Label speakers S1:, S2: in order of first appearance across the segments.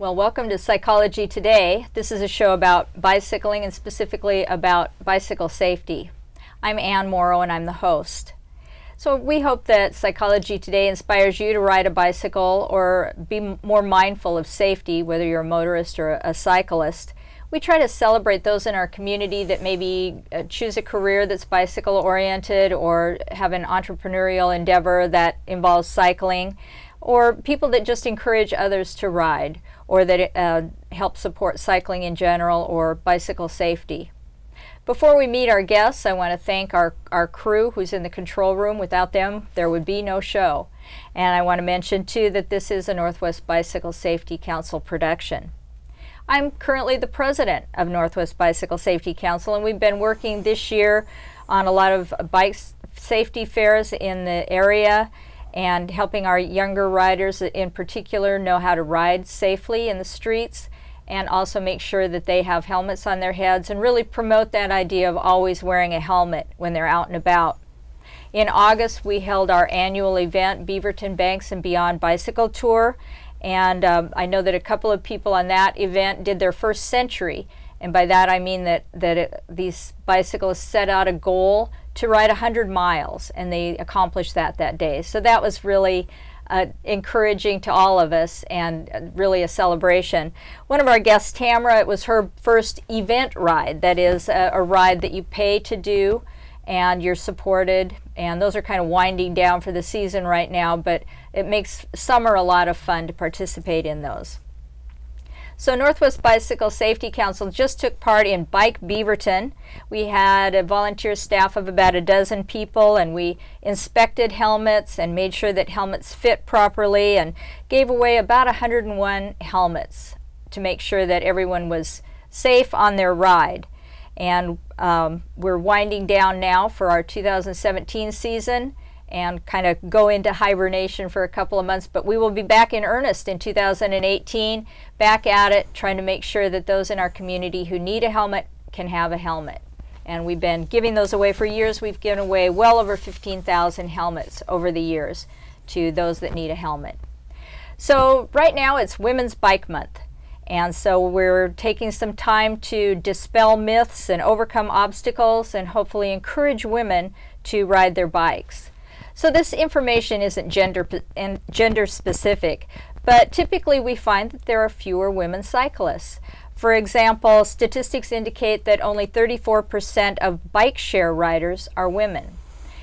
S1: Well, welcome to Psychology Today. This is a show about bicycling and specifically about bicycle safety. I'm Ann Morrow and I'm the host. So we hope that Psychology Today inspires you to ride a bicycle or be more mindful of safety, whether you're a motorist or a cyclist. We try to celebrate those in our community that maybe choose a career that's bicycle oriented or have an entrepreneurial endeavor that involves cycling, or people that just encourage others to ride, or that help support cycling in general or bicycle safety. Before we meet our guests, I want to thank our crew who's in the control room. Without them, there would be no show. And I want to mention too that this is a Northwest Bicycle Safety Council production. I'm currently the president of Northwest Bicycle Safety Council, and we've been working this year on a lot of bike safety fairs in the area and helping our younger riders in particular know how to ride safely in the streets and also make sure that they have helmets on their heads and really promote that idea of always wearing a helmet when they're out and about. In August, we held our annual event, Beaverton Banks and Beyond Bicycle Tour, and I know that a couple of people on that event did their first century, and by that I mean that these bicyclists set out a goal to ride 100 miles, and they accomplished that day. So that was really encouraging to all of us and really a celebration. One of our guests, Tamara, it was her first event ride. That is a ride that you pay to do and you're supported, and those are kind of winding down for the season right now, but it makes summer a lot of fun to participate in those. So Northwest Bicycle Safety Council just took part in Bike Beaverton. We had a volunteer staff of about a dozen people, and we inspected helmets and made sure that helmets fit properly and gave away about 101 helmets to make sure that everyone was safe on their ride. And we're winding down now for our 2017 season and kind of go into hibernation for a couple of months, but we will be back in earnest in 2018, back at it, trying to make sure that those in our community who need a helmet can have a helmet. And we've been giving those away for years. We've given away well over 15,000 helmets over the years to those that need a helmet. So right now it's Women's Bike Month. And so we're taking some time to dispel myths and overcome obstacles and hopefully encourage women to ride their bikes. So this information isn't gender specific, but typically we find that there are fewer women cyclists. For example, statistics indicate that only 34% of bike share riders are women.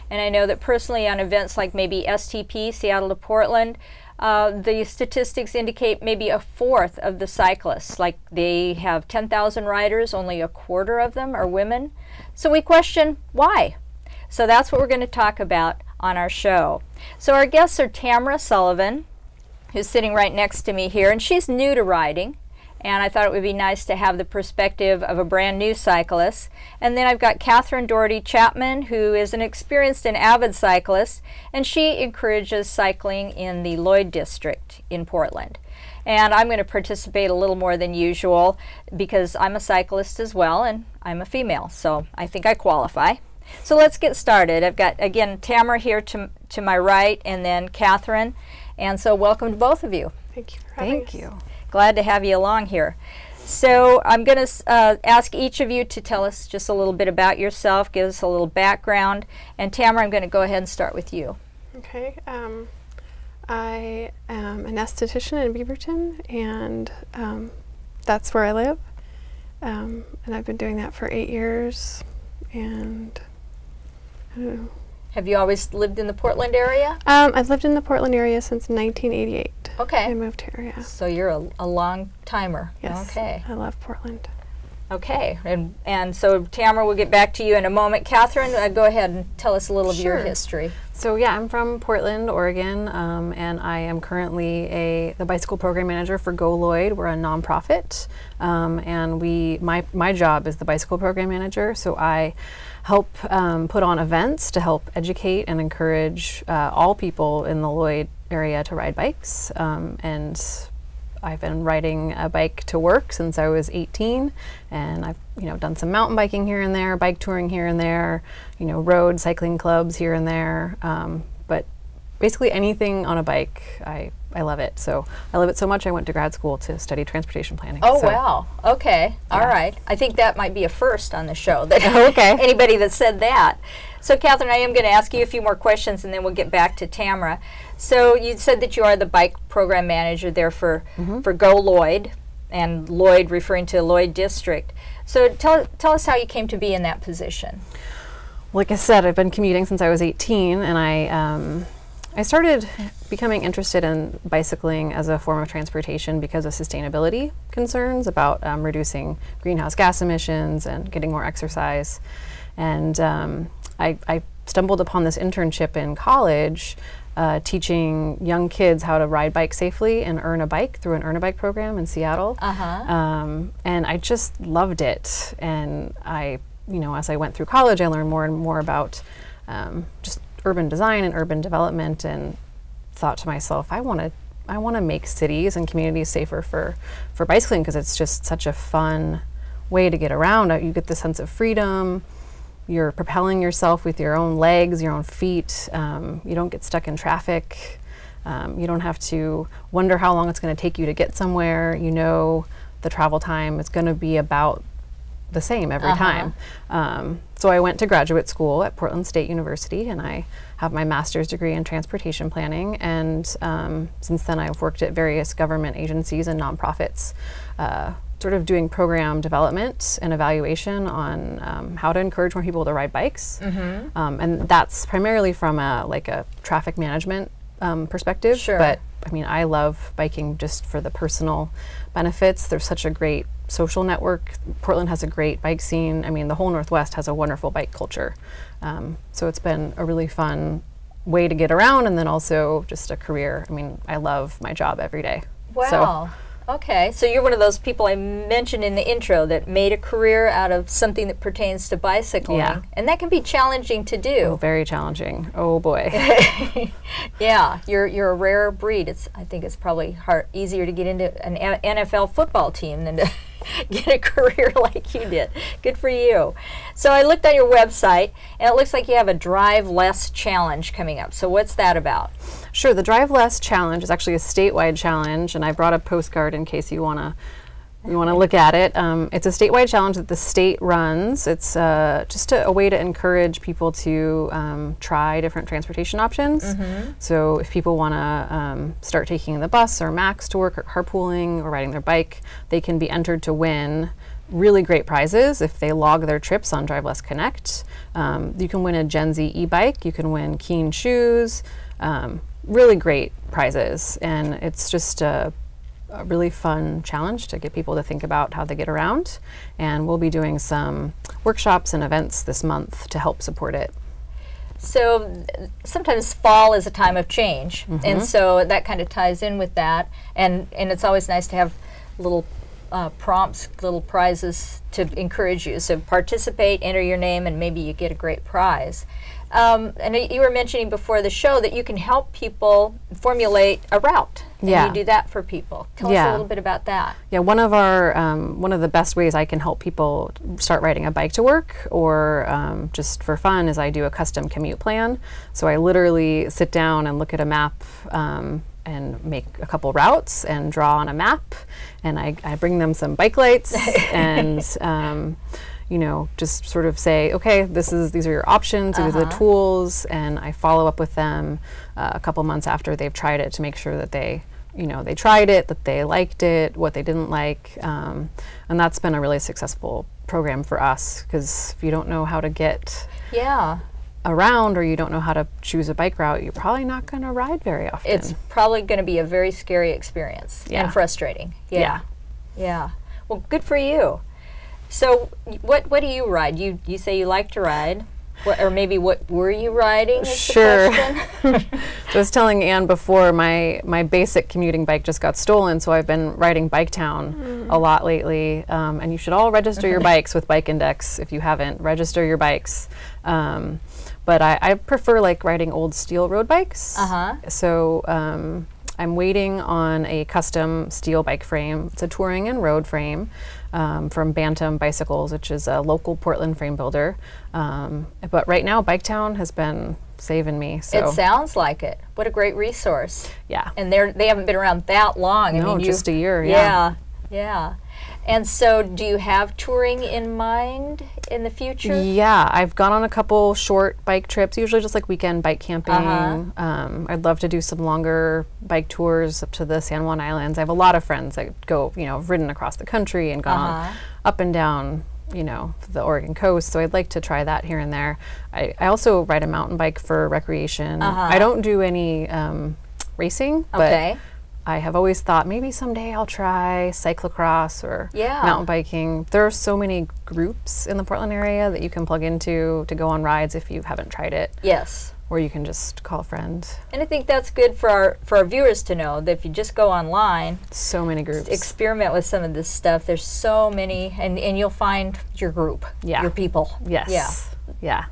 S1: And I know that personally on events like maybe STP, Seattle to Portland, the statistics indicate maybe a fourth of the cyclists. Like they have 10,000 riders, only a quarter of them are women. So we question why. So that's what we're going to talk about on our show. So our guests are Tamara Sullivan, who's sitting right next to me here, and she's new to riding, and I thought it would be nice to have the perspective of a brand new cyclist. And then I've got Kathryn Doherty-Chapman, who is an experienced and avid cyclist, and she encourages cycling in the Lloyd district in Portland. And I'm going to participate a little more than usual because I'm a cyclist as well, and I'm a female, so I think I qualify. So let's get started. I've got, again, Tamara here to my right, and then Kathryn. And so welcome to both of you.
S2: Thank you for having us.
S1: Thank you. Glad to have you along here. So I'm going to ask each of you to tell us just a little bit about yourself, give us a little background. And Tamara, I'm going to go ahead and start with you.
S2: Okay. I am an esthetician in Beaverton, and that's where I live. And I've been doing that for 8 years. And I don't know.
S1: Have you always lived in the Portland area?
S2: I've lived in the Portland area since 1988.
S1: Okay.
S2: I moved here, yeah.
S1: So you're a long timer.
S2: Yes.
S1: Okay.
S2: I love Portland.
S1: Okay. And so Tamara, we'll get back to you in a moment. Kathryn, go ahead and tell us a little of your history.
S3: So yeah, I'm from Portland, Oregon, and I am currently the bicycle program manager for Go Lloyd. We're a nonprofit, and my job is the bicycle program manager. So I help put on events to help educate and encourage all people in the Lloyd area to ride bikes. And I've been riding a bike to work since I was 18, and I've done some mountain biking here and there, bike touring here and there, road cycling clubs here and there. But basically anything on a bike, I I love it. So I love it so much I went to grad school to study transportation planning.
S1: Oh,
S3: so,
S1: wow. Okay. All
S3: Yeah.
S1: right. I think that might be a first on the show. That
S3: Okay.
S1: anybody that said that. So, Kathryn, I am going to ask you a few more questions, and then we'll get back to Tamara. So, you said that you are the bike program manager there for Go Lloyd, and Lloyd referring to Lloyd District. So, tell us how you came to be in that position.
S3: Like I said, I've been commuting since I was 18, and I started becoming interested in bicycling as a form of transportation because of sustainability concerns about reducing greenhouse gas emissions and getting more exercise. And I stumbled upon this internship in college teaching young kids how to ride bikes safely and earn a bike through an Earn a Bike program in Seattle. And I just loved it. And as I went through college, I learned more and more about just urban design and urban development, and thought to myself, I want to make cities and communities safer for bicycling, because it's just such a fun way to get around. You get the sense of freedom. You're propelling yourself with your own legs, your own feet. You don't get stuck in traffic. You don't have to wonder how long it's going to take you to get somewhere. You know the travel time is going to be about the same every time. So I went to graduate school at Portland State University, and I have my master's degree in transportation planning. And since then, I've worked at various government agencies and nonprofits, sort of doing program development and evaluation on how to encourage more people to ride bikes. And that's primarily from a traffic management perspective.
S1: Sure.
S3: But I mean, I love biking just for the personal benefits. There's such a great social network. Portland has a great bike scene. I mean, the whole Northwest has a wonderful bike culture. So it's been a really fun way to get around, and then also just a career. I mean, I love my job every day.
S1: Wow. Okay, so you're one of those people I mentioned in the intro that made a career out of something that pertains to bicycling.
S3: Yeah.
S1: And that can be challenging to do.
S3: Oh, very challenging. Oh boy.
S1: Yeah, you're a rare breed. I think it's probably easier to get into an NFL football team than to get a career like you did. Good for you. So I looked on your website, and it looks like you have a Drive Less challenge coming up. So what's that about?
S3: Sure, the Drive Less challenge is actually a statewide challenge, and I brought a postcard in case you want to look at it. It's a statewide challenge that the state runs. It's just a way to encourage people to try different transportation options. So if people want to start taking the bus or MAX to work, or carpooling, or riding their bike, they can be entered to win really great prizes if they log their trips on Drive Less Connect. You can win a Gen Z e-bike. You can win Keen shoes. Really great prizes, and it's just a really fun challenge to get people to think about how they get around. And we'll be doing some workshops and events this month to help support it.
S1: So sometimes fall is a time of change, and so that kind of ties in with that. And it's always nice to have little prompts, little prizes to encourage you. So participate, enter your name, and maybe you get a great prize. And you were mentioning before the show that you can help people formulate a route. And you do that for people. Tell us a little bit about that.
S3: Yeah, one of the best ways I can help people start riding a bike to work, or just for fun, is I do a custom commute plan. So I literally sit down and look at a map and make a couple routes and draw on a map, and I bring them some bike lights and just sort of say, okay, these are your options, these are the tools, and I follow up with them a couple months after they've tried it to make sure that they tried it, that they liked it, what they didn't like, and that's been a really successful program for us, because if you don't know how to get around, or you don't know how to choose a bike route, you're probably not going to ride very often.
S1: It's probably going to be a very scary experience and frustrating. Yeah. Well, good for you. So what do you ride? You say you like to ride, or maybe what were you riding?
S3: Sure. I was telling Anne before, my basic commuting bike just got stolen, so I've been riding Biketown a lot lately. And you should all register your bikes with Bike Index. If you haven't, register your bikes. But I prefer riding old steel road bikes. So I'm waiting on a custom steel bike frame. It's a touring and road frame. from Bantam Bicycles, which is a local Portland frame builder. But right now, Biketown has been saving me. So.
S1: It sounds like it. What a great resource.
S3: Yeah.
S1: And they haven't been around that long.
S3: No,
S1: I mean,
S3: just a year.
S1: Yeah. Yeah. And so do you have touring in mind in the future?
S3: Yeah, I've gone on a couple short bike trips, usually just like weekend bike camping. I'd love to do some longer bike tours up to the San Juan Islands. I have a lot of friends that go, have ridden across the country and gone up and down, the Oregon coast. So I'd like to try that here and there. I also ride a mountain bike for recreation. I don't do any racing, but I have always thought maybe someday I'll try cyclocross or mountain biking. There are so many groups in the Portland area that you can plug into to go on rides if you haven't tried it.
S1: Yes.
S3: Or you can just call a friend.
S1: And I think that's good for our viewers to know that if you just go online,
S3: so many groups.
S1: Experiment with some of this stuff. There's so many, and you'll find your group, your people.
S3: Yes. Yeah.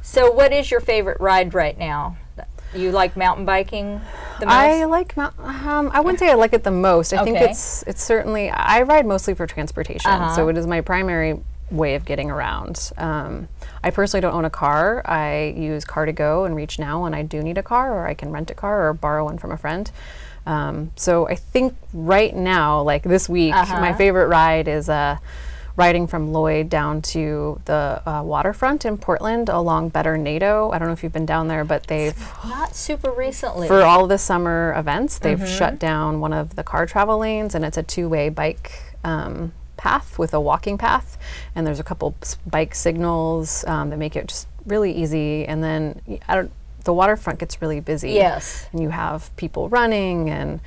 S1: So what is your favorite ride right now? You like mountain biking the most?
S3: I like I wouldn't say I like it the most. I think it's certainly, I ride mostly for transportation, so it is my primary way of getting around. I personally don't own a car. I use Car2Go and Reach Now when I do need a car, or I can rent a car or borrow one from a friend. So I think right now, like this week, my favorite ride is riding from Lloyd down to the waterfront in Portland along Better NATO. I don't know if you've been down there, but they've
S1: not super recently.
S3: For all the summer events, they've shut down one of the car travel lanes, and it's a two-way bike path with a walking path, and there's a couple bike signals that make it just really easy. And then the waterfront gets really busy.
S1: Yes,
S3: and you have people running and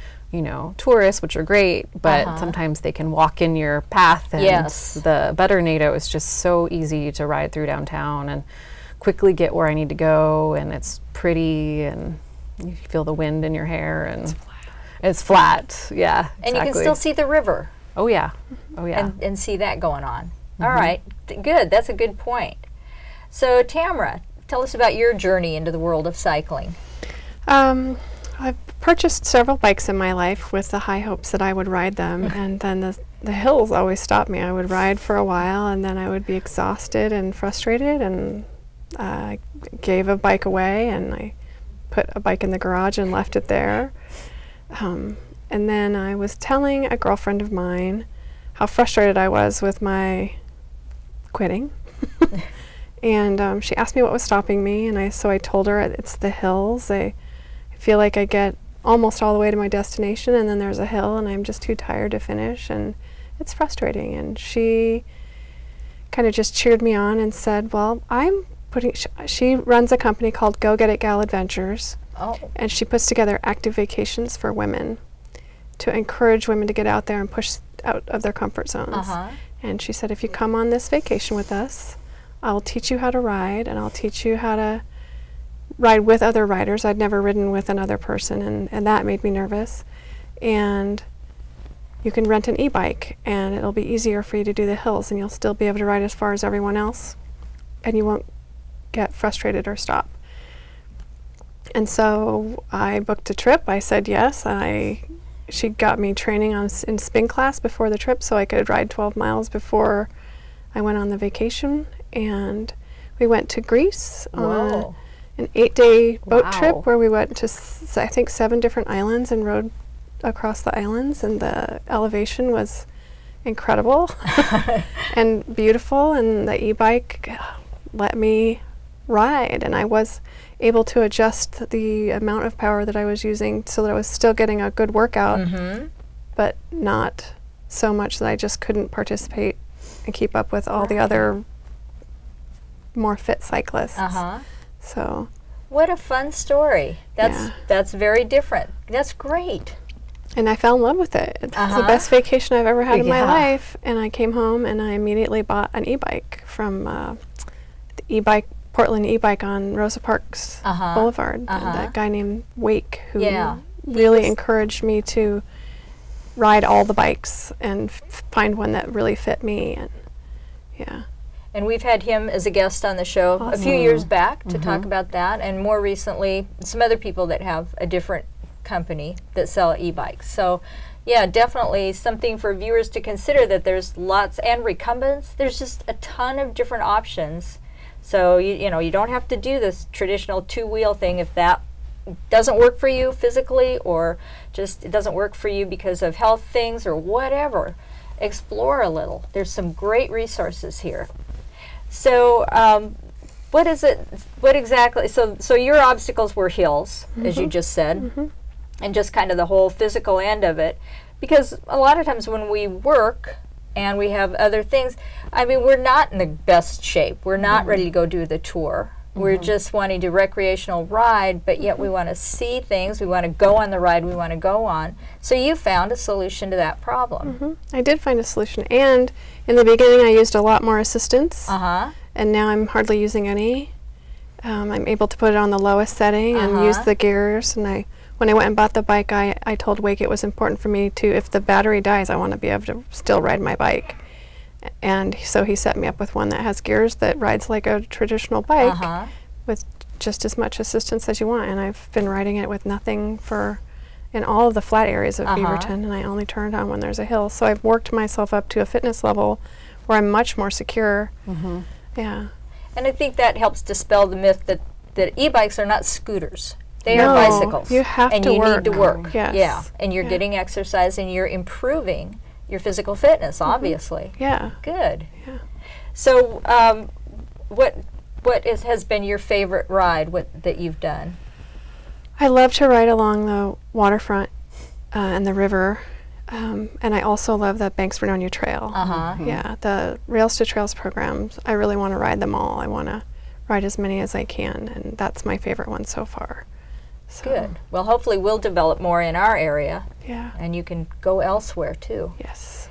S3: tourists, which are great, but sometimes they can walk in your path, and the Better NATO is just so easy to ride through downtown and quickly get where I need to go, and it's pretty, and you feel the wind in your hair, and it's flat. Yeah,
S1: and you can still see the river.
S3: Oh yeah, oh yeah,
S1: and see that going on. All right, good. That's a good point. So Tamara, tell us about your journey into the world of cycling.
S2: I've purchased several bikes in my life with the high hopes that I would ride them, and then the hills always stopped me. I would ride for a while, and then I would be exhausted and frustrated, and I gave a bike away, and I put a bike in the garage and left it there. And then I was telling a girlfriend of mine how frustrated I was with my quitting. And she asked me what was stopping me, and so I told her it's the hills. I feel like I get almost all the way to my destination, and then there's a hill, and I'm just too tired to finish, and it's frustrating. And she kind of just cheered me on and said, well, she runs a company called Go Get It Gal Adventures, and she puts together active vacations for women to encourage women to get out there and push out of their comfort zones. And she said, if you come on this vacation with us, I'll teach you how to ride, and I'll teach you how to ride with other riders. I'd never ridden with another person, and that made me nervous. And you can rent an e-bike, and it'll be easier for you to do the hills, and you'll still be able to ride as far as everyone else, and you won't get frustrated or stop. And so I booked a trip. I said yes. She got me training in spin class before the trip, so I could ride 12 miles before I went on the vacation. And we went to Greece on an 8-day boat trip where we went to, I think, 7 different islands and rode across the islands, and the elevation was incredible and beautiful, and the e-bike let me ride, and I was able to adjust the amount of power that I was using so that I was still getting a good workout, but not so much that I just couldn't participate and keep up with all the other more fit cyclists. So,
S1: what a fun story. That's very different. That's great.
S2: And I fell in love with it. It's the best vacation I've ever had in my life. And I came home and I immediately bought an e-bike from the Portland e-bike on Rosa Parks Boulevard. And that guy named Wake, who really encouraged me to ride all the bikes and find one that really fit me. And
S1: and we've had him as a guest on the show a few years back to talk about that, and more recently some other people that have a different company that sell e-bikes. So Yeah, definitely something for viewers to consider, that there's lots, and recumbents, there's just a ton of different options. So you know, you don't have to do this traditional two-wheel thing if that doesn't work for you physically, or just it doesn't work for you because of health things or whatever. Explore a little. There's some great resources here. So what is it, what exactly, so your obstacles were hills, as you just said, and just kind of the whole physical end of it, because a lot of times when we work and we have other things, I mean, we're not in the best shape. We're not ready to go do the tour. We're just wanting to recreational ride, but yet we want to see things. We want to go on the ride we want to go on. So you found a solution to that problem.
S2: I did find a solution, and in the beginning I used a lot more assistance, and now I'm hardly using any. I'm able to put it on the lowest setting and use the gears, and when I went and bought the bike, I told Wake it was important for me to, if the battery dies, I want to be able to still ride my bike. And so he set me up with one that has gears that rides like a traditional bike with just as much assistance as you want. And I've been riding it with nothing in all of the flat areas of Beaverton, and I only turn it on when there's a hill. So I've worked myself up to a fitness level where I'm much more secure. Yeah.
S1: And I think that helps dispel the myth that e-bikes are not scooters. They
S2: No,
S1: are bicycles.
S2: you have
S1: and
S2: to
S1: you
S2: work.
S1: need to work.
S2: Yes.
S1: Yeah. And you're getting exercise, and you're improving your physical fitness, obviously.
S2: Yeah.
S1: Good.
S2: Yeah.
S1: So what has been your favorite ride that you've done?
S2: I love to ride along the waterfront and the river, and I also love the Banks Vernonia Trail. Yeah, the Rails to Trails programs, I really want to ride them all. I want to ride as many as I can, and that's my favorite one so far. So.
S1: Good. Well, hopefully we'll develop more in our area.
S2: Yeah.
S1: And you can go elsewhere too.
S2: Yes.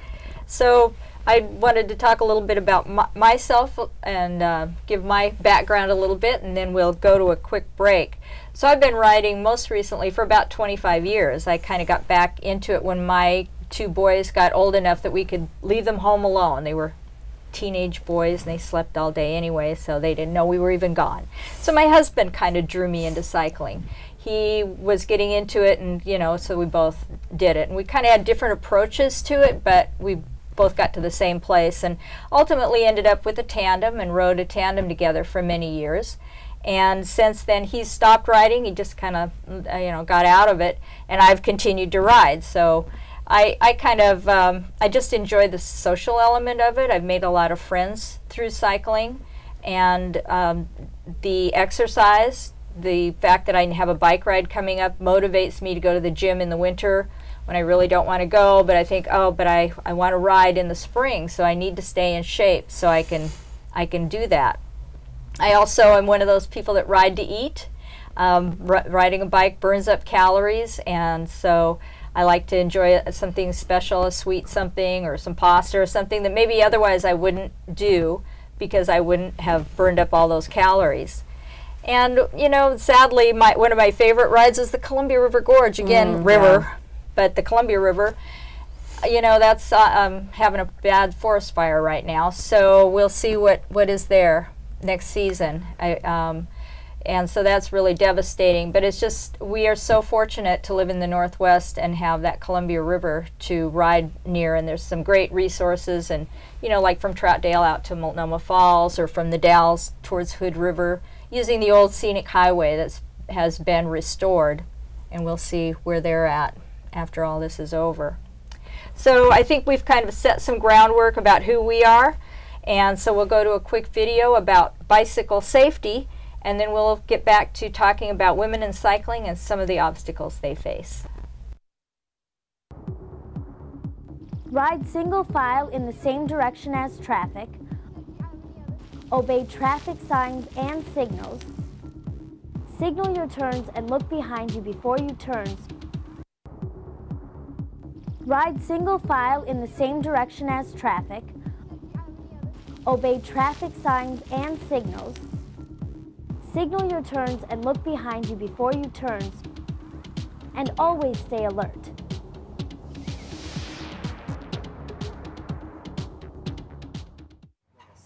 S1: So I wanted to talk a little bit about myself and give my background a little bit, and then we'll go to a quick break. So I've been riding most recently for about 25 years. I kind of got back into it when my two boys got old enough that we could leave them home alone. They were teenage boys, and they slept all day anyway, so they didn't know we were even gone. So my husband kind of drew me into cycling. He was getting into it, and you know, so we both did it. And we kind of had different approaches to it, but we both got to the same place, and ultimately ended up with a tandem and rode a tandem together for many years. And since then, he's stopped riding. He just kind of, got out of it, and I've continued to ride. So I kind of, I just enjoy the social element of it. I've made a lot of friends through cycling, and the exercise, the fact that I have a bike ride coming up motivates me to go to the gym in the winter when I really don't want to go, but I think, oh, but I want to ride in the spring, so I need to stay in shape so I can do that. I also am one of those people that ride to eat. Riding a bike burns up calories, and so I like to enjoy something special, a sweet something, or some pasta or something that maybe otherwise I wouldn't do because I wouldn't have burned up all those calories. And you know, sadly, one of my favorite rides is the Columbia River Gorge. Again, river, but the Columbia River, you know, that's having a bad forest fire right now. So we'll see what is there next season. And so that's really devastating. But it's just, we are so fortunate to live in the Northwest and have that Columbia River to ride near. And there's some great resources, and you know, like from Troutdale out to Multnomah Falls, or from the Dalles towards Hood River, using the old scenic highway that has been restored. And we'll see where they're at after all this is over. So I think we've kind of set some groundwork about who we are. And so we'll go to a quick video about bicycle safety, and then we'll get back to talking about women in cycling and some of the obstacles they face.
S4: Ride single file in the same direction as traffic. Obey traffic signs and signals. Signal your turns and look behind you before you turn. Ride single file in the same direction as traffic. Obey traffic signs and signals. Signal your turns and look behind you before you turn. And always stay alert.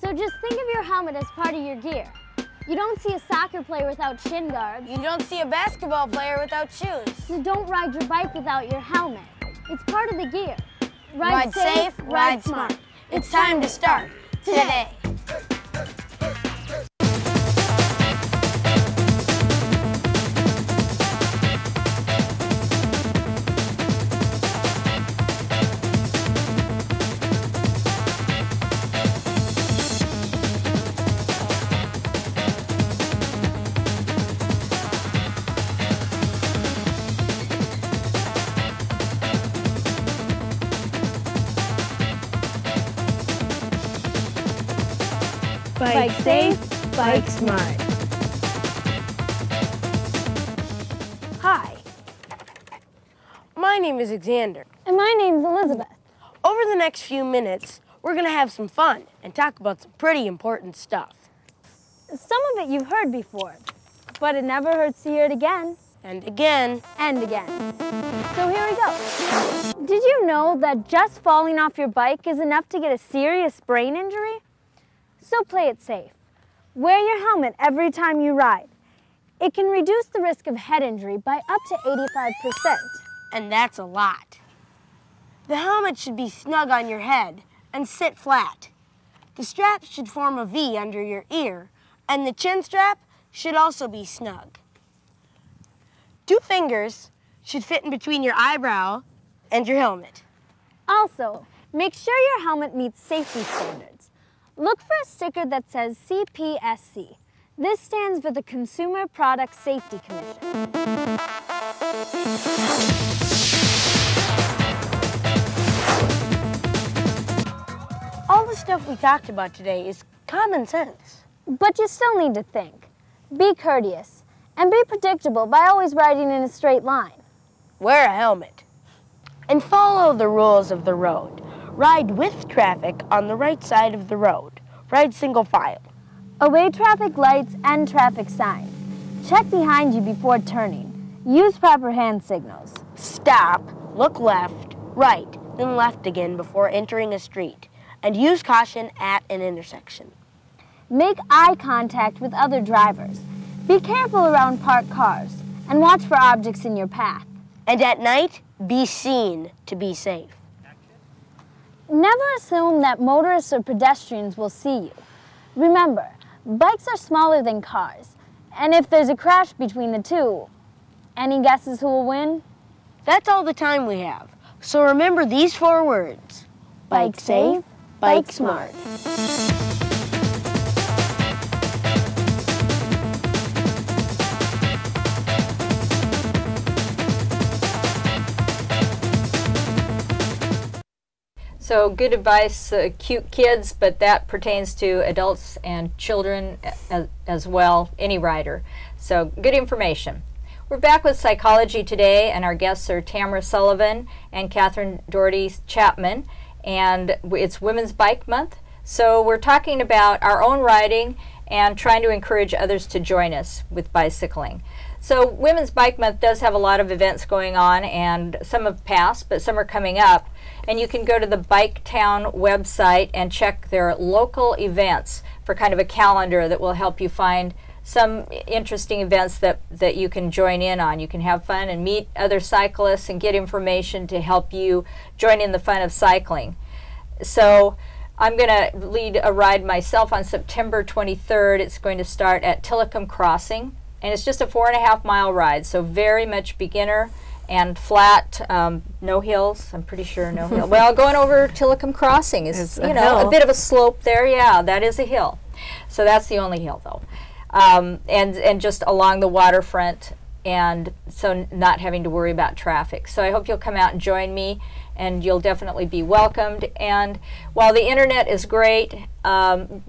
S4: So just think of your helmet as part of your gear. You don't see a soccer player without shin guards.
S5: You don't see a basketball player without shoes.
S4: You don't ride your bike without your helmet. It's part of the gear.
S5: Ride safe, ride smart. It's time to start today.
S4: Bike safe, bike smart.
S5: Hi, my name is Xander.
S4: And my name's Elizabeth.
S5: Over the next few minutes, we're going to have some fun and talk about some pretty important stuff.
S4: Some of it you've heard before, but it never hurts to hear it again.
S5: And again.
S4: And again. So here we go. Did you know that just falling off your bike is enough to get a serious brain injury? So play it safe. Wear your helmet every time you ride. It can reduce the risk of head injury by up to 85%.
S5: And that's a lot. The helmet should be snug on your head and sit flat. The strap should form a V under your ear, and the chin strap should also be snug. 2 fingers should fit in between your eyebrow and your helmet.
S4: Also, make sure your helmet meets safety standards. Look for a sticker that says CPSC. This stands for the Consumer Product Safety Commission.
S5: All the stuff we talked about today is common sense.
S4: But you still need to think. Be courteous and be predictable by always riding in a straight line.
S5: Wear a helmet. And follow the rules of the road. Ride with traffic on the right side of the road. Ride single file.
S4: Obey traffic lights and traffic signs. Check behind you before turning. Use proper hand signals.
S5: Stop, look left, right, then left again before entering a street. And use caution at an intersection.
S4: Make eye contact with other drivers. Be careful around parked cars and watch for objects in your path.
S5: And at night, be seen to be safe.
S4: Never assume that motorists or pedestrians will see you. Remember, bikes are smaller than cars, and if there's a crash between the two, any guesses who will win?
S5: That's all the time we have. So remember these 4 words. Bike safe, bike smart.
S1: So good advice, cute kids, but that pertains to adults and children as well, any rider. So good information. We're back with Psychology Today, and our guests are Tamara Sullivan and Kathryn Doherty-Chapman, and it's Women's Bike Month. So we're talking about our own riding and trying to encourage others to join us with bicycling. So Women's Bike Month does have a lot of events going on, and some have passed, but some are coming up. And you can go to the Bike Town website and check their local events for kind of a calendar that will help you find some interesting events that you can join in on. You can have fun and meet other cyclists and get information to help you join in the fun of cycling. So I'm going to lead a ride myself on September 23rd. It's going to start at Tillicum Crossing, and it's just a 4.5 mile ride, so very much beginner and flat, no hills. I'm pretty sure no hill. Well, going over Tillicum Crossing is, you know, a bit of a slope there. Yeah, that is a hill. So that's the only hill, though. And just along the waterfront, and so not having to worry about traffic. So I hope you'll come out and join me, and you'll definitely be welcomed. And while the internet is great,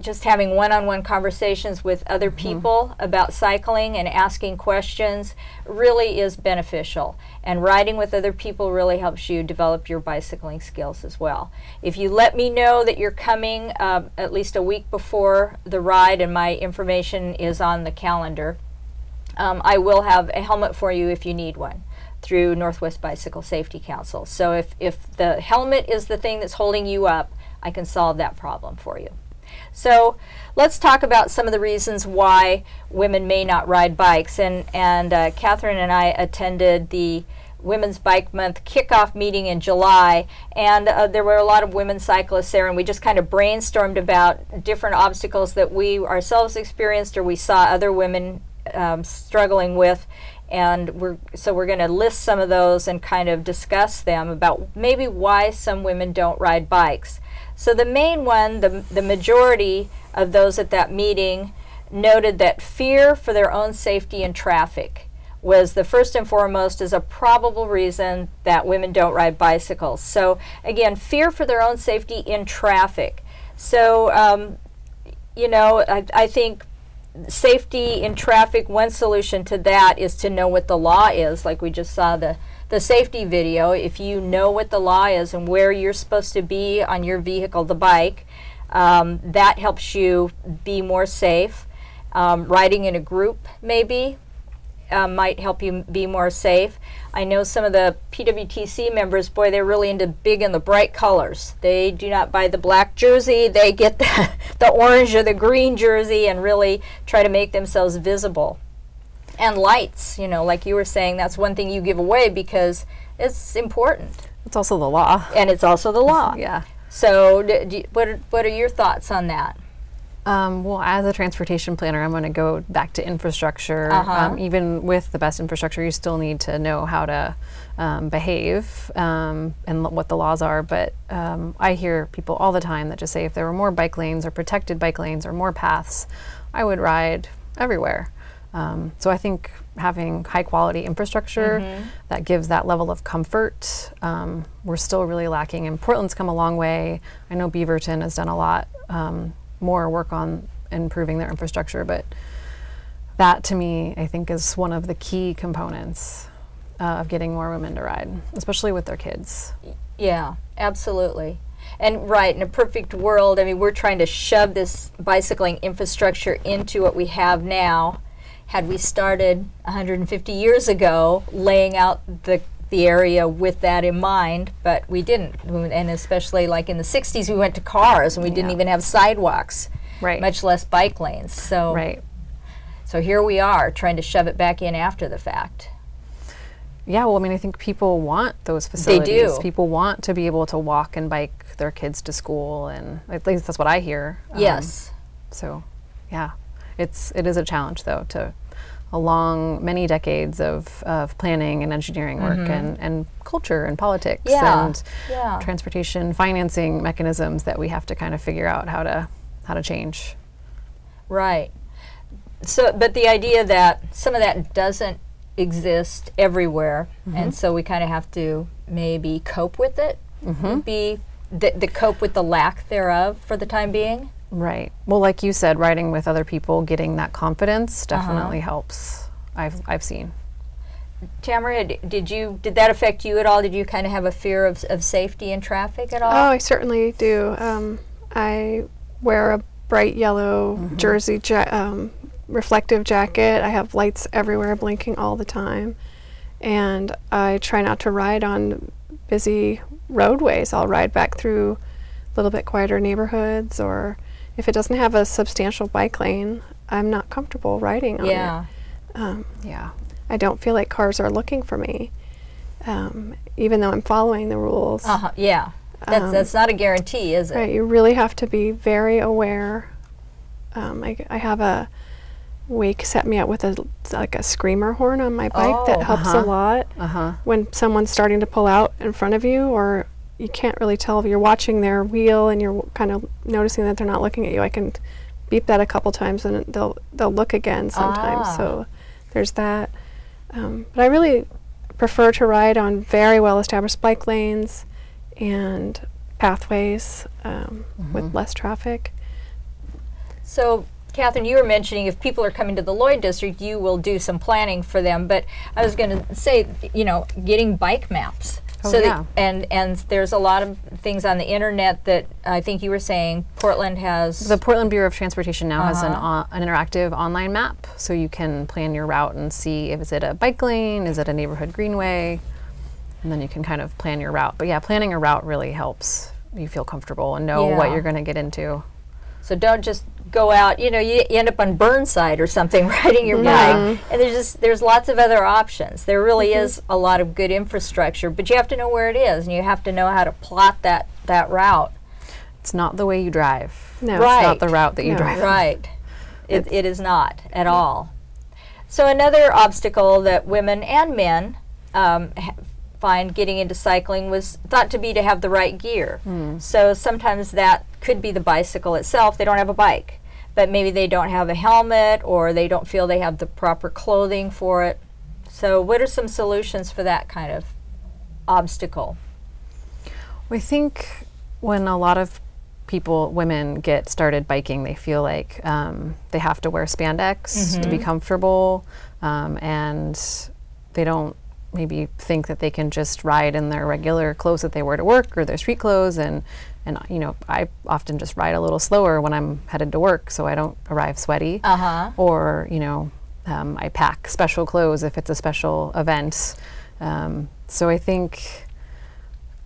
S1: just having one-on-one conversations with other people about cycling and asking questions really is beneficial. And riding with other people really helps you develop your bicycling skills as well. If you let me know that you're coming at least a week before the ride, and my information is on the calendar, I will have a helmet for you if you need one through Northwest Bicycle Safety Council. So if the helmet is the thing that's holding you up, I can solve that problem for you. So let's talk about some of the reasons why women may not ride bikes. And Kathryn and I attended the Women's Bike Month kickoff meeting in July, and there were a lot of women cyclists there, and we just kind of brainstormed about different obstacles that we ourselves experienced or we saw other women struggling with. And we're going to list some of those and kind of discuss them about maybe why some women don't ride bikes. So the main one, the majority of those at that meeting noted that fear for their own safety in traffic was the first and foremost as a probable reason that women don't ride bicycles. So again, fear for their own safety in traffic. So, you know, I think safety in traffic, one solution to that is to know what the law is, like we just saw the safety video. If you know what the law is and where you're supposed to be on your vehicle, the bike, that helps you be more safe. Riding in a group maybe might help you be more safe. I know some of the PWTC members, boy, they're really big in the bright colors. They do not buy the black jersey. They get the orange or the green jersey and really try to make themselves visible. And lights, you know, like you were saying, that's one thing you give away because it's important.
S3: It's also the law.
S1: And it's also the law.
S3: Yeah.
S1: So what are your thoughts on that?
S3: Well, as a transportation planner, I'm going to go back to infrastructure. Even with the best infrastructure, you still need to know how to behave and what the laws are. But I hear people all the time that just say if there were more bike lanes or protected bike lanes or more paths, I would ride everywhere. So I think having high quality infrastructure that gives that level of comfort, we're still really lacking. And Portland's come a long way. I know Beaverton has done a lot more work on improving their infrastructure, but that to me I think is one of the key components of getting more women to ride, especially with their kids.
S1: Yeah, absolutely. And right, in a perfect world, I mean, we're trying to shove this bicycling infrastructure into what we have now. Had we started 150 years ago laying out the area with that in mind, but we didn't. And especially like in the 60s, we went to cars and we didn't even have sidewalks, much less bike lanes. So, so here we are trying to shove it back in after the fact.
S3: Yeah, well, I mean, I think people want those facilities.
S1: They do.
S3: People want to be able to walk and bike their kids to school, and at least that's what I hear.
S1: Yes.
S3: So, yeah, it is a challenge, though, to along many decades of planning and engineering work and culture and politics and transportation financing mechanisms that we have to kind of figure out how to change.
S1: Right. So, but the idea that some of that doesn't exist everywhere, and so we kind of have to maybe cope with it, be the cope with the lack thereof for the time being.
S3: Right. Well, like you said, riding with other people, getting that confidence definitely helps. I've seen.
S1: Tamara, did that affect you at all? Did you kind of have a fear of safety in traffic at all?
S2: Oh, I certainly do. I wear a bright yellow jersey, reflective jacket. I have lights everywhere blinking all the time. And I try not to ride on busy roadways. I'll ride back through a little bit quieter neighborhoods, or if it doesn't have a substantial bike lane, I'm not comfortable riding on it.
S3: Yeah.
S2: I don't feel like cars are looking for me, even though I'm following the rules.
S1: Yeah. That's not a guarantee, is it?
S2: Right. You really have to be very aware. I have a Wake set me up with like a screamer horn on my bike that helps a lot when someone's starting to pull out in front of you, or you can't really tell if you're watching their wheel and you're kind of noticing that they're not looking at you. I can beep that a couple times and they'll look again sometimes. So there's that. But I really prefer to ride on very well established bike lanes and pathways with less traffic.
S1: So Kathryn, you were mentioning if people are coming to the Lloyd District, you will do some planning for them. But I was going to say, you know, getting bike maps. And there's a lot of things on the internet that I think you were saying Portland has. The
S3: Portland Bureau of Transportation now has an interactive online map, so you can plan your route and see if is it a bike lane, is it a neighborhood greenway, and then you can kind of plan your route. But yeah, planning a route really helps you feel comfortable and know what you're going to get into.
S1: So don't just go out, you end up on Burnside or something riding your bike, and there's lots of other options. There really is a lot of good infrastructure, but you have to know where it is, and you have to know how to plot that route.
S3: It's not the way you drive.
S2: No.
S1: Right.
S3: It's not the route that you drive.
S1: Right. It is not at all. So another obstacle that women and men find getting into cycling was thought to be to have the right gear. So sometimes that could be the bicycle itself. They don't have a bike, but maybe they don't have a helmet, or they don't feel they have the proper clothing for it. So what are some solutions for that kind of obstacle?
S3: I think when a lot of women get started biking, they feel like they have to wear spandex to be comfortable, and they don't maybe think that they can just ride in their regular clothes that they wear to work, or their street clothes, and I often just ride a little slower when I'm headed to work so I don't arrive sweaty, or I pack special clothes if it's a special event. So I think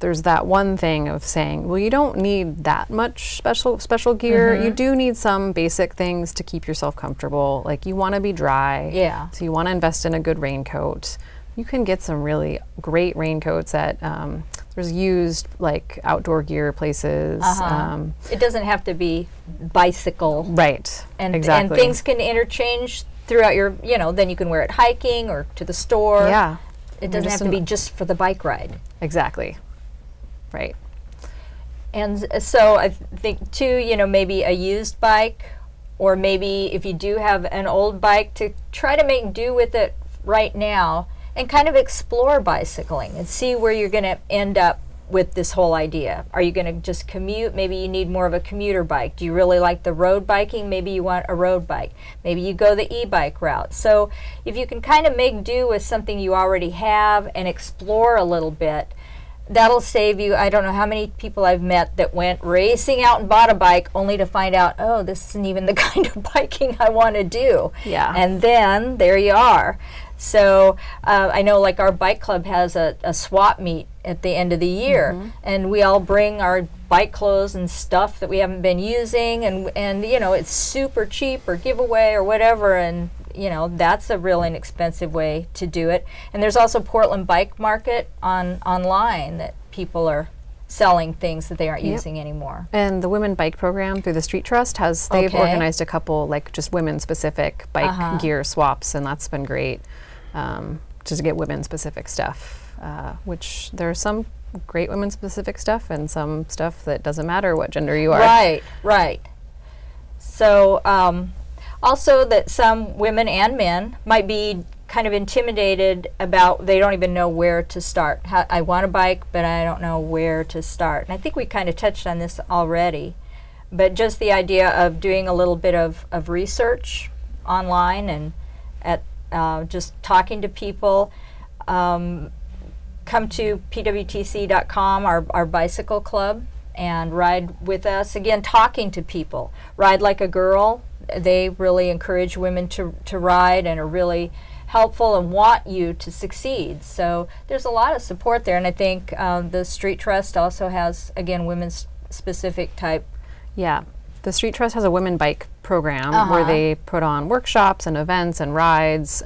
S3: there's that one thing of saying, well, you don't need that much special gear. You do need some basic things to keep yourself comfortable. Like, you want to be dry, so you want to invest in a good raincoat. You can get some really great raincoats at there's used like outdoor gear places.
S1: It doesn't have to be bicycle.
S3: Right.
S1: And
S3: exactly.
S1: And things can interchange throughout your, then you can wear it hiking or to the store.
S3: Yeah.
S1: It doesn't have to be just for the bike ride.
S3: Exactly. Right.
S1: And so I think too, maybe a used bike, or maybe if you do have an old bike, to try to make do with it right now and kind of explore bicycling and see where you're going to end up with this whole idea. Are you going to just commute? Maybe you need more of a commuter bike. Do you really like the road biking? Maybe you want a road bike. Maybe you go the e-bike route. So if you can kind of make do with something you already have and explore a little bit, that'll save you. I don't know how many people I've met that went racing out and bought a bike only to find out, oh, this isn't even the kind of biking I want to do.
S3: Yeah.
S1: And then there you are. So I know like our bike club has a swap meet at the end of the year, and we all bring our bike clothes and stuff that we haven't been using, and it's super cheap or giveaway or whatever, and that's a real inexpensive way to do it. And there's also Portland Bike Market online that people are selling things that they aren't using anymore.
S3: And the Women Bike Program through the Street Trust they've organized a couple like just women specific bike gear swaps, and that's been great. Just to get women specific stuff, which there's some great women specific stuff and some stuff that doesn't matter what gender you are.
S1: Right. So also that some women and men might be kind of intimidated about, they don't even know where to start. I want a bike, but I don't know where to start. And I think we kind of touched on this already, but just the idea of doing a little bit of research online and just talking to people. Come to pwtc.com, our bicycle club, and ride with us. Again, talking to people. Ride Like a Girl. They really encourage women to ride and are really helpful and want you to succeed. So there's a lot of support there, and I think the Street Trust also has, again, women's specific type.
S3: Yeah. The Street Trust has a women bike program where they put on workshops and events and rides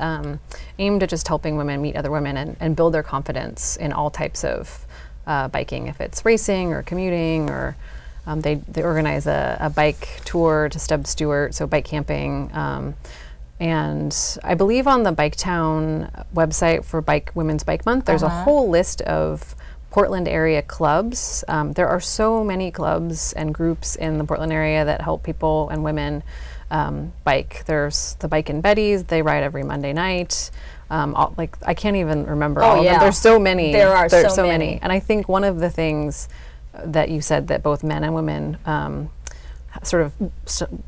S3: aimed at just helping women meet other women and build their confidence in all types of biking, if it's racing or commuting, or they organize a bike tour to Stubbs Stewart, so bike camping. And I believe on the Biketown website for Women's Bike Month, there's a whole list of Portland area clubs. There are so many clubs and groups in the Portland area that help people and women bike. There's the Bike and Betty's. They ride every Monday night. I can't even remember all of them. There's so many.
S1: There's so many.
S3: And I think one of the things that you said that both men and women sort of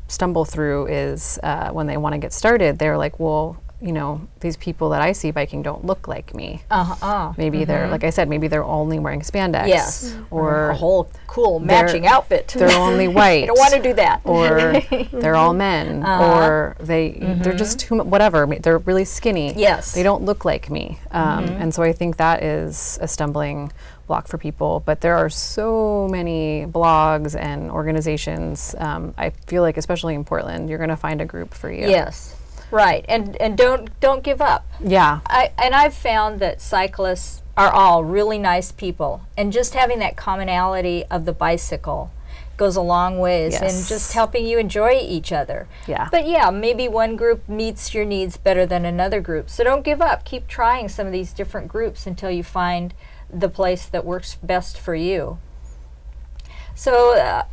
S3: stumble through is when they want to get started, they're like, well, you know, these people that I see biking don't look like me. Maybe
S1: Mm-hmm.
S3: they're, like I said, maybe they're only wearing spandex.
S1: Yes.
S3: Or
S1: a whole cool matching outfit.
S3: they're only white.
S1: I don't want to do that.
S3: Or they're all men. Or they're just whatever. They're really skinny.
S1: Yes.
S3: They don't look like me. And so I think that is a stumbling block for people. But there are so many blogs and organizations. I feel like, especially in Portland, you're going to find a group for you.
S1: Yes. Right, and don't give up.
S3: Yeah.
S1: I've found that cyclists are all really nice people, and just having that commonality of the bicycle goes a long ways in just helping you enjoy each other.
S3: Yeah.
S1: But yeah, maybe one group meets your needs better than another group. So don't give up. Keep trying some of these different groups until you find the place that works best for you. So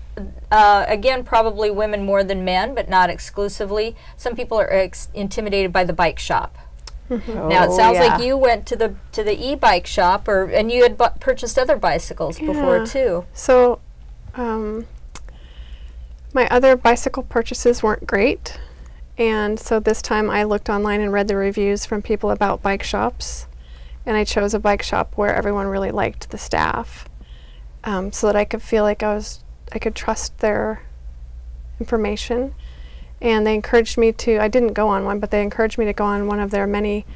S1: again, probably women more than men, but not exclusively. Some people are intimidated by the bike shop. Now it sounds like you went to the e-bike shop, and you had purchased other bicycles before too.
S2: So my other bicycle purchases weren't great, and so this time I looked online and read the reviews from people about bike shops, and I chose a bike shop where everyone really liked the staff, so that I could feel like I could trust their information. And they encouraged me to, I didn't go on one, but they encouraged me to go on one of their many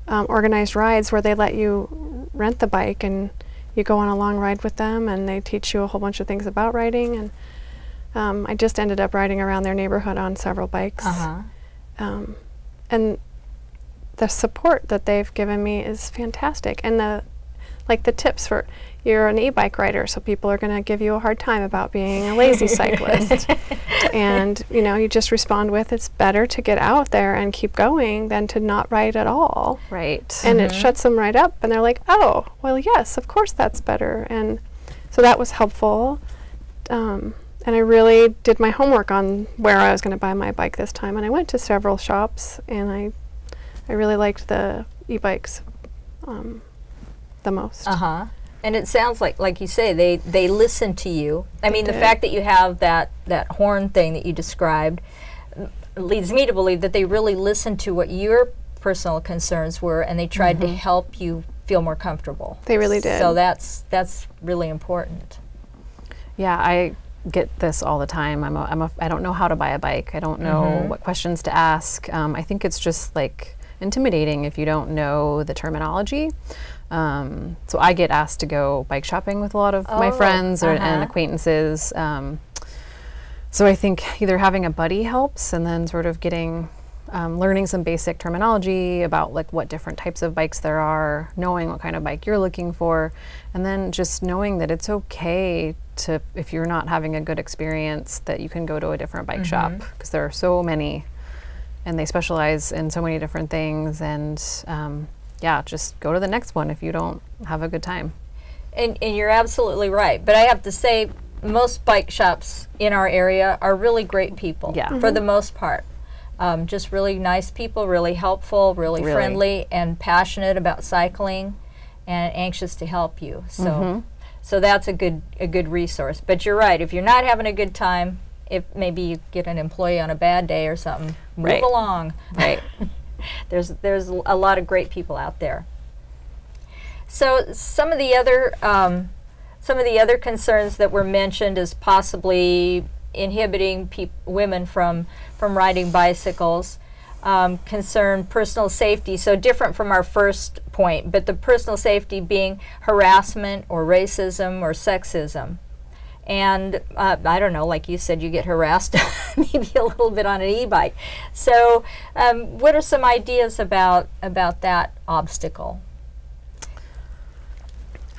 S2: organized rides where they let you rent the bike and you go on a long ride with them, and they teach you a whole bunch of things about riding. And I just ended up riding around their neighborhood on several bikes. And the support that they've given me is fantastic. And the tips for, you're an e-bike rider, so people are going to give you a hard time about being a lazy cyclist. And, you know, you just respond with, it's better to get out there and keep going than to not ride at all.
S3: Right.
S2: And it shuts them right up, and they're like, oh, well, yes, of course that's better. And so that was helpful. And I really did my homework on where I was going to buy my bike this time. And I went to several shops, and I really liked the e-bikes the most.
S1: And it sounds like you say, they listen to you. I mean, the fact that you have that horn thing that you described leads me to believe that they really listened to what your personal concerns were, and they tried to help you feel more comfortable.
S2: They really did.
S1: So that's really important.
S3: Yeah, I get this all the time. I don't know how to buy a bike. I don't know what questions to ask. I think it's just like intimidating if you don't know the terminology. So I get asked to go bike shopping with a lot of my friends and acquaintances. So I think either having a buddy helps, and then sort of getting, learning some basic terminology about like what different types of bikes there are, knowing what kind of bike you're looking for, and then just knowing that it's okay to, if you're not having a good experience, that you can go to a different bike shop, because there are so many, and they specialize in so many different things. And yeah, just go to the next one if you don't have a good time.
S1: And you're absolutely right. But I have to say, most bike shops in our area are really great people, for the most part. Just really nice people, really helpful, really friendly, and passionate about cycling, and anxious to help you. So, so that's a good resource. But you're right. If you're not having a good time, if maybe you get an employee on a bad day or something, move along. Right. There's a lot of great people out there. So some of the other concerns that were mentioned as possibly inhibiting women from riding bicycles concern personal safety. So different from our first point, but the personal safety being harassment or racism or sexism. And I don't know, like you said, you get harassed maybe a little bit on an e-bike. So what are some ideas about that obstacle?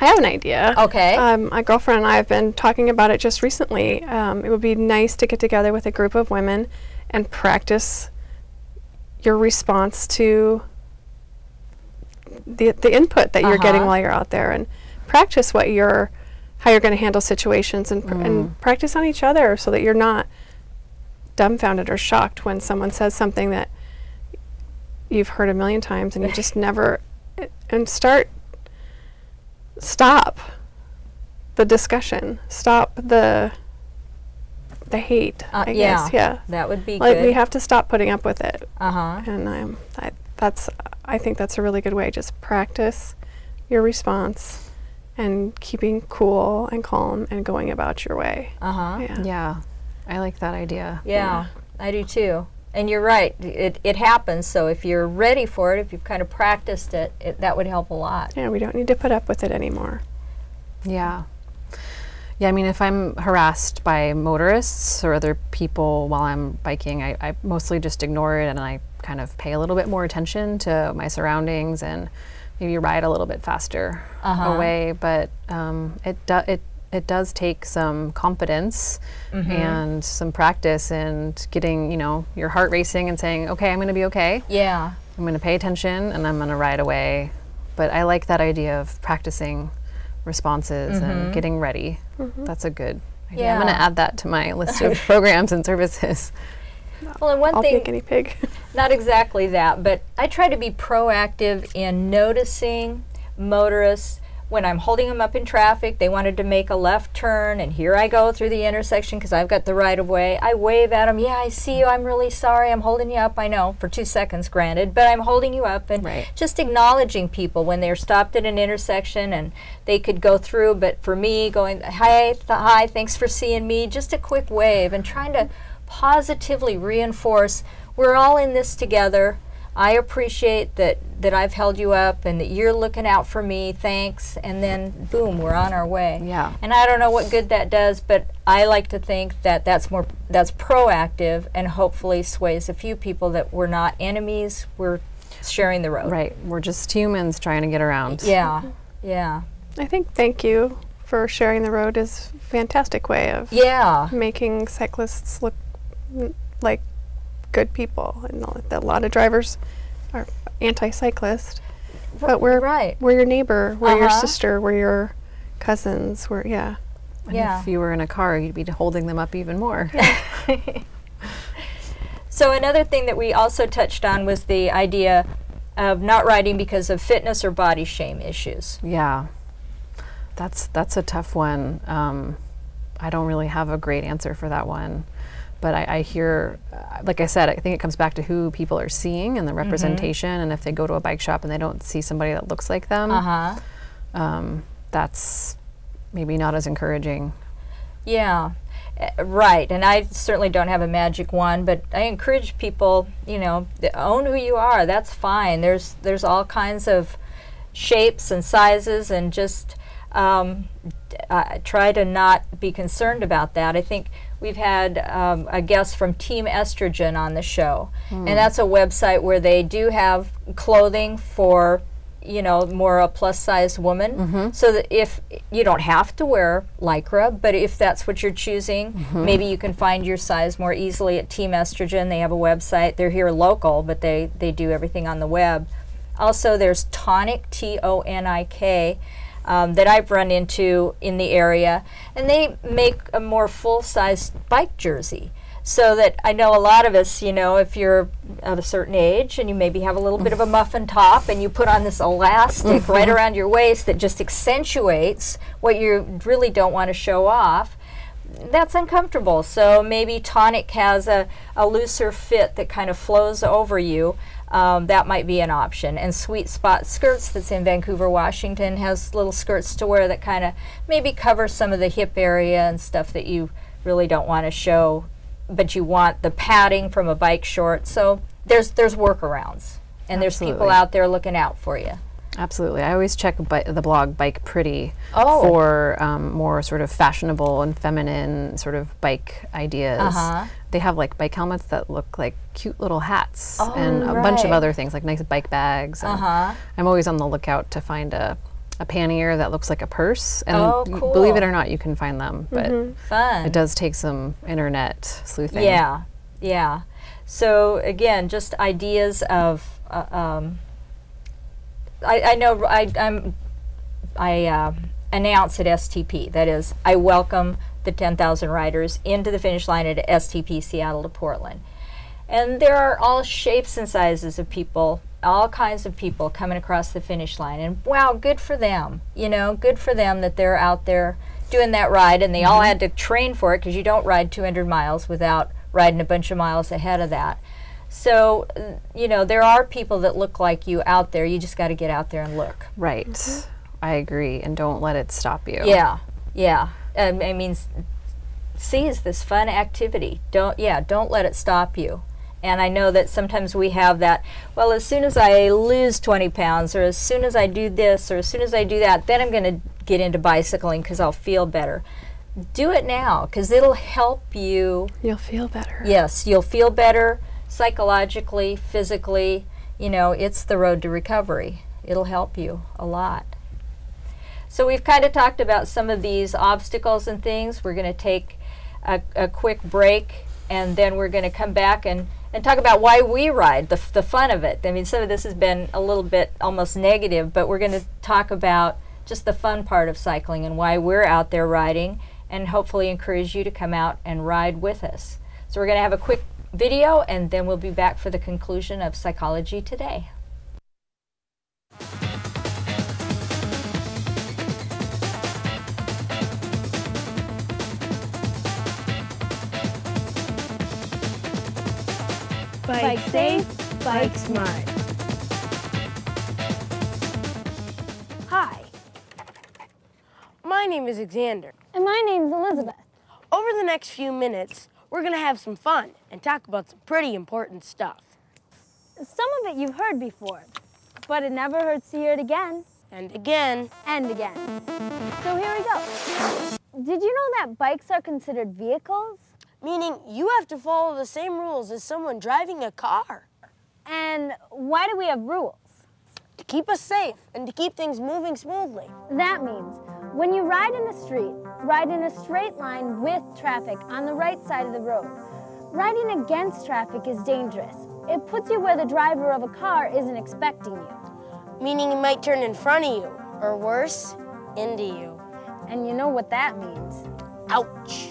S2: I have an idea.
S1: Okay.
S2: My girlfriend and I have been talking about it just recently. It would be nice to get together with a group of women and practice your response to the input that you're getting while you're out there, and practice how you're going to handle situations, and practice on each other so that you're not dumbfounded or shocked when someone says something that you've heard a million times and you just never, and stop the discussion, stop the hate, I guess. Yeah,
S1: that would be
S2: like,
S1: good.
S2: we have to stop putting up with it.
S1: And
S2: I think that's a really good way. Just practice your response and keeping cool and calm and going about your way.
S3: Yeah, I like that idea.
S1: Yeah, I do too. And you're right, it happens, so if you're ready for it, if you've kind of practiced it, that would help a lot.
S2: Yeah, we don't need to put up with it anymore.
S3: Yeah. Yeah, I mean, if I'm harassed by motorists or other people while I'm biking, I mostly just ignore it, and I kind of pay a little bit more attention to my surroundings and maybe ride a little bit faster away. But it does take some confidence and some practice and getting, you know, your heart racing and saying, okay, I'm going to be okay.
S1: Yeah.
S3: I'm going to pay attention and I'm going to ride away. But I like that idea of practicing responses and getting ready. That's a good idea. I'm going to add that to my list of programs and services.
S1: Well, and one
S2: I'll
S1: thing,
S2: be a guinea pig.
S1: not exactly that, but I try to be proactive in noticing motorists when I'm holding them up in traffic. They wanted to make a left turn, and here I go through the intersection because I've got the right of way. I wave at them. Yeah, I see you. I'm really sorry. I'm holding you up. I know, for 2 seconds, granted, but I'm holding you up. And just acknowledging people when they're stopped at an intersection and they could go through, but for me, going, hi, thanks for seeing me, just a quick wave, and trying to positively reinforce we're all in this together. I appreciate that I've held you up and that you're looking out for me, thanks, and then boom, we're on our way.
S3: Yeah.
S1: And I don't know what good that does, but I like to think that that's proactive and hopefully sways a few people that we're not enemies, we're sharing the road.
S3: Right, we're just humans trying to get around.
S1: Yeah, yeah.
S2: I think thank you for sharing the road is a fantastic way of making cyclists look like good people. And a lot of drivers are anti-cyclist, but we're your neighbor, we're your sister, we're your cousins, we're
S3: And if you were in a car, you'd be holding them up even more.
S1: So another thing that we also touched on was the idea of not riding because of fitness or body shame issues.
S3: Yeah, that's a tough one. I don't really have a great answer for that one. But I hear, like I said, I think it comes back to who people are seeing and the representation. And if they go to a bike shop and they don't see somebody that looks like them, that's maybe not as encouraging.
S1: Yeah, right. And I certainly don't have a magic wand, but I encourage people, you know, own who you are. That's fine. There's all kinds of shapes and sizes, and just try to not be concerned about that. I think we've had a guest from Team Estrogen on the show, and that's a website where they do have clothing for, you know, more a plus-sized woman, so that if you don't have to wear Lycra, but if that's what you're choosing, maybe you can find your size more easily at Team Estrogen. They have a website. They're here local, but they do everything on the web. Also, there's Tonic, T-O-N-I-K, that I've run into in the area, and they make a more full-size bike jersey. So that I know a lot of us, you know, if you're of a certain age and you maybe have a little bit of a muffin top and you put on this elastic right around your waist that just accentuates what you really don't want to show off, that's uncomfortable. So maybe Tonic has a looser fit that kind of flows over you. That might be an option. And Sweet Spot Skirts, that's in Vancouver, Washington, has little skirts to wear that kind of maybe cover some of the hip area and stuff that you really don't want to show, but you want the padding from a bike short. So there's workarounds, and there's people out there looking out for you.
S3: Absolutely. I always check the blog Bike Pretty for more sort of fashionable and feminine sort of bike ideas. They have like bike helmets that look like cute little hats and a bunch of other things like nice bike bags. I'm always on the lookout to find a pannier that looks like a purse. And believe it or not, you can find them. But
S1: Fun.
S3: It does take some internet sleuthing.
S1: Yeah, yeah. So again, just ideas of I know I announce at STP, that is, I welcome the 10,000 riders into the finish line at STP Seattle to Portland. And there are all shapes and sizes of people, all kinds of people coming across the finish line. And wow, good for them. You know, good for them that they're out there doing that ride, and they all had to train for it, because you don't ride 200 miles without riding a bunch of miles ahead of that. So, you know, there are people that look like you out there. You just got to get out there and look.
S3: Right. I agree, and don't let it stop you.
S1: Yeah, yeah. I mean, seize this fun activity. Don't let it stop you. And I know that sometimes we have that, well, as soon as I lose 20 pounds, or as soon as I do this, or as soon as I do that, then I'm going to get into bicycling because I'll feel better. Do it now, because it'll help you.
S2: You'll feel better.
S1: Yes, you'll feel better psychologically, physically. You know, it's the road to recovery. It'll help you a lot. So we've kind of talked about some of these obstacles and things. We're going to take a quick break, and then we're going to come back and talk about why we ride, the fun of it. I mean, some of this has been a little bit almost negative, but we're going to talk about just the fun part of cycling and why we're out there riding, and hopefully encourage you to come out and ride with us. So we're going to have a quick video, and then we'll be back for the conclusion of Psychology Today.
S5: Bike safe, bike smart. Hi, my name is Xander.
S4: And my name's Elizabeth.
S5: Over the next few minutes, we're gonna have some fun and talk about some pretty important stuff.
S4: Some of it you've heard before, but it never hurts to hear it again.
S5: And again.
S4: And again. So here we go. Did you know that bikes are considered vehicles?
S5: Meaning you have to follow the same rules as someone driving a car.
S4: And why do we have rules?
S5: To keep us safe and to keep things moving smoothly.
S4: That means when you ride in the street, ride in a straight line with traffic on the right side of the road. Riding against traffic is dangerous. It puts you where the driver of a car isn't expecting you.
S5: Meaning he might turn in front of you, or worse, into you.
S4: And you know what that means.
S5: Ouch.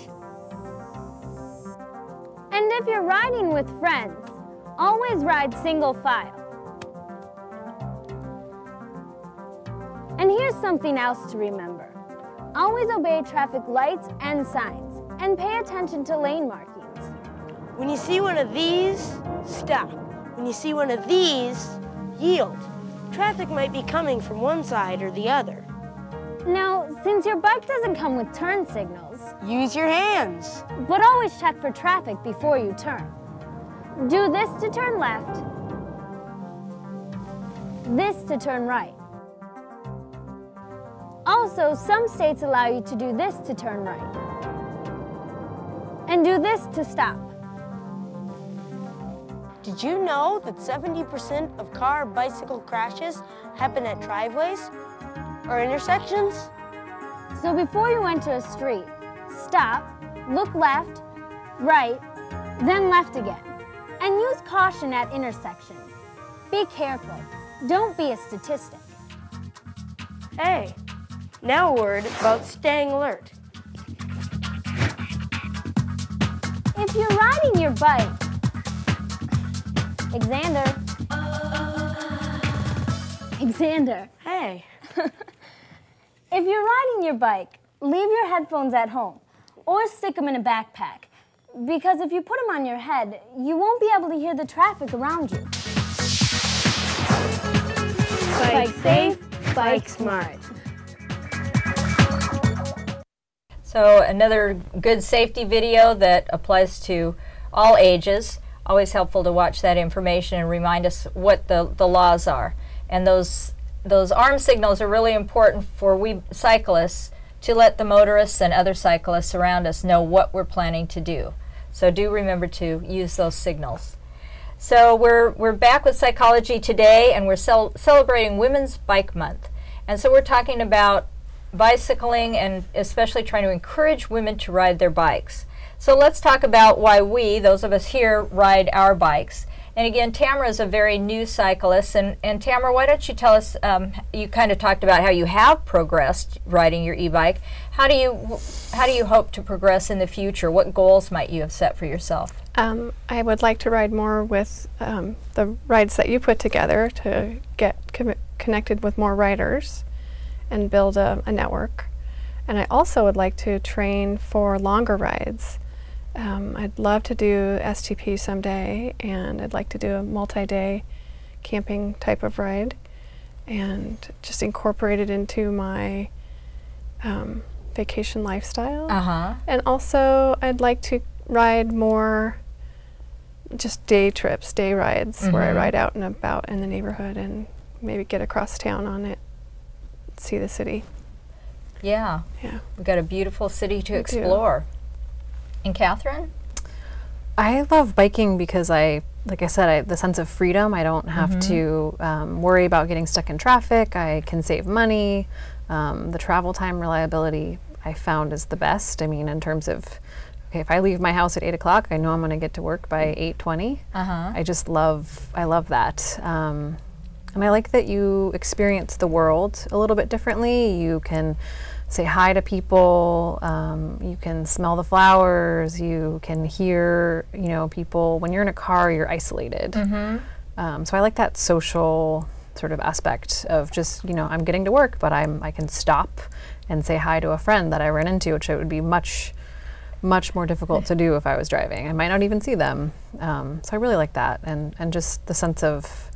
S4: And if you're riding with friends, always ride single file. And here's something else to remember. Always obey traffic lights and signs, and pay attention to lane markings.
S5: When you see one of these, stop. When you see one of these, yield. Traffic might be coming from one side or the other.
S4: Now, since your bike doesn't come with turn signals,
S5: use your hands.
S4: But always check for traffic before you turn. Do this to turn left, this to turn right. Also, some states allow you to do this to turn right, and do this to stop.
S5: Did you know that 70% of car-bicycle crashes happen at driveways or intersections?
S4: So before you enter a street, stop, look left, right, then left again. And use caution at intersections. Be careful. Don't be a statistic.
S5: Hey, now a word about staying alert.
S4: If you're riding your bike, Xander.
S5: Hey.
S4: If you're riding your bike, leave your headphones at home or stick them in a backpack, because if you put them on your head, you won't be able to hear the traffic around you.
S5: Bike safe, bike smart.
S1: So another good safety video that applies to all ages. Always helpful to watch that information and remind us what the laws are. And those arm signals are really important for we cyclists to let the motorists and other cyclists around us know what we're planning to do. So do remember to use those signals. So we're back with Psychology Today, and we're celebrating Women's Bike Month. And so we're talking about bicycling and especially trying to encourage women to ride their bikes. So let's talk about why we, those of us here, ride our bikes. And again, Tamara is a very new cyclist, and Tamara, why don't you tell us, you kind of talked about how you have progressed riding your e-bike. How do you hope to progress in the future? What goals might you have set for yourself?
S2: I would like to ride more with the rides that you put together to get connected with more riders and build a network. And I also would like to train for longer rides I'd love to do STP someday, and I'd like to do a multi-day camping type of ride and just incorporate it into my vacation lifestyle. And also I'd like to ride more just day trips, day rides, where I ride out and about in the neighborhood and maybe get across town on it, see the city.
S1: Yeah.
S2: Yeah.
S1: We've got a beautiful city to explore. And Kathryn?
S3: I love biking because like I said, the sense of freedom. I don't have to worry about getting stuck in traffic. I can save money. The travel time reliability I found is the best. I mean, in terms of, okay, if I leave my house at 8 o'clock, I know I'm going to get to work by 8:20. I love that. And I like that you experience the world a little bit differently. You can say hi to people, you can smell the flowers, you can hear, you know, people. When you're in a car, you're isolated. So I like that social sort of aspect of just, you know, I'm getting to work, but I can stop and say hi to a friend that I ran into, which it would be much more difficult to do if I was driving. I might not even see them. So I really like that, and just the sense of